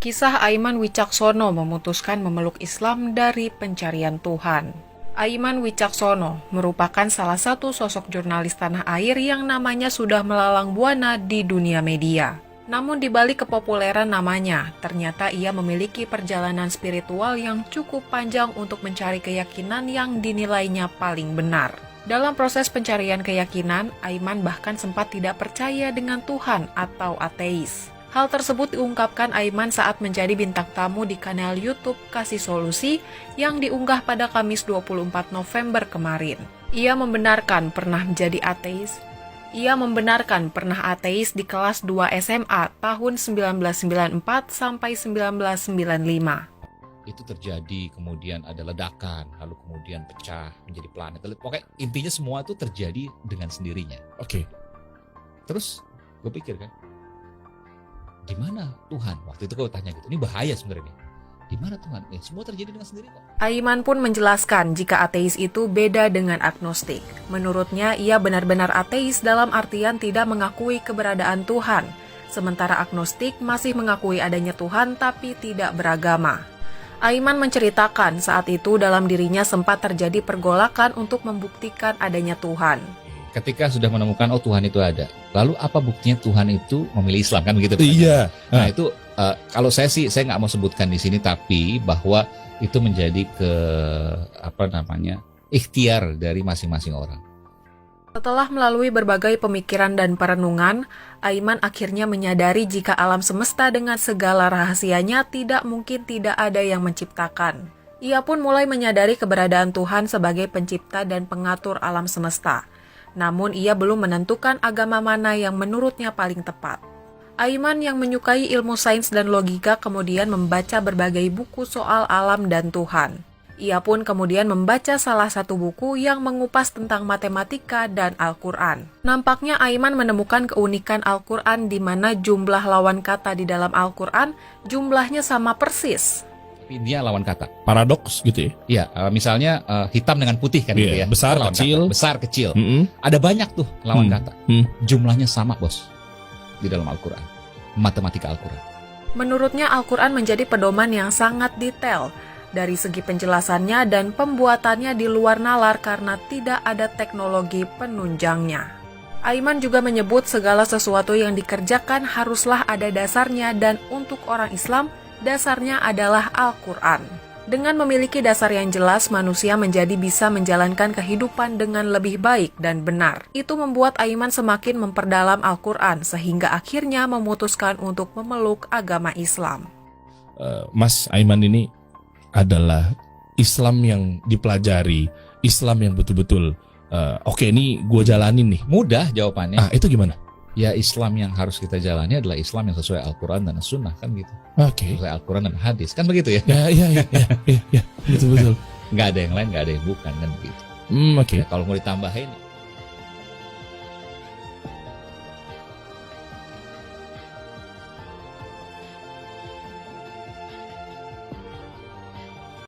Kisah Aiman Wicaksono memutuskan memeluk Islam dari pencarian Tuhan. Aiman Wicaksono merupakan salah satu sosok jurnalis tanah air yang namanya sudah melalang buana di dunia media. Namun di balik kepopuleran namanya, ternyata ia memiliki perjalanan spiritual yang cukup panjang untuk mencari keyakinan yang dinilainya paling benar. Dalam proses pencarian keyakinan, Aiman bahkan sempat tidak percaya dengan Tuhan atau ateis. Hal tersebut diungkapkan Aiman saat menjadi bintang tamu di kanal YouTube Kasih Solusi yang diunggah pada Kamis 24 November kemarin. Ia membenarkan pernah menjadi ateis. Ia membenarkan pernah ateis di kelas 2 SMA tahun 1994 sampai 1995. Itu terjadi, kemudian ada ledakan, lalu kemudian pecah menjadi planet. Pokoknya intinya semua itu terjadi dengan sendirinya. Oke. Terus gue pikir kan, di mana Tuhan? Waktu itu gue tanya gitu, ini bahaya sebenarnya. Di mana Tuhan? Semua terjadi dengan sendiri kok. Aiman pun menjelaskan jika ateis itu beda dengan agnostik. Menurutnya, ia benar-benar ateis dalam artian tidak mengakui keberadaan Tuhan, sementara agnostik masih mengakui adanya Tuhan tapi tidak beragama. Aiman menceritakan saat itu dalam dirinya sempat terjadi pergolakan untuk membuktikan adanya Tuhan. Ketika sudah menemukan, oh Tuhan itu ada, lalu apa buktinya Tuhan itu memilih Islam, kan begitu? Iya. Nah itu kalau saya nggak mau sebutkan di sini, tapi bahwa itu menjadi ikhtiar dari masing-masing orang. Setelah melalui berbagai pemikiran dan perenungan, Aiman akhirnya menyadari jika alam semesta dengan segala rahasianya tidak mungkin tidak ada yang menciptakan. Ia pun mulai menyadari keberadaan Tuhan sebagai pencipta dan pengatur alam semesta. Namun ia belum menentukan agama mana yang menurutnya paling tepat. Aiman yang menyukai ilmu sains dan logika kemudian membaca berbagai buku soal alam dan Tuhan. Ia pun kemudian membaca salah satu buku yang mengupas tentang matematika dan Al-Quran. Nampaknya Aiman menemukan keunikan Al-Quran di mana jumlah lawan kata di dalam Al-Quran jumlahnya sama persis. Dia lawan kata. Paradoks gitu ya? Iya, misalnya hitam dengan putih kan gitu ya. Besar, kecil. Besar, kecil. Ada banyak tuh lawan kata. Jumlahnya sama, bos. Di dalam Al-Quran. Matematika Al-Quran. Menurutnya Al-Quran menjadi pedoman yang sangat detail dari segi penjelasannya dan pembuatannya di luar nalar karena tidak ada teknologi penunjangnya. Aiman juga menyebut segala sesuatu yang dikerjakan haruslah ada dasarnya dan untuk orang Islam, dasarnya adalah Al-Quran. Dengan memiliki dasar yang jelas, manusia menjadi bisa menjalankan kehidupan dengan lebih baik dan benar. Itu membuat Aiman semakin memperdalam Al-Quran, sehingga akhirnya memutuskan untuk memeluk agama Islam. Mas Aiman ini adalah Islam yang dipelajari, Islam yang betul-betul, oke ini gue jalanin nih. Mudah jawabannya. Itu gimana? Ya Islam yang harus kita jalani adalah Islam yang sesuai Al-Quran dan Sunnah, kan gitu. Oke. Sesuai Al-Quran dan hadis, kan begitu ya? Ya, betul-betul. Nggak ada yang lain, nggak ada yang bukan, kan begitu. Oke. Ya, kalau mau ditambahin,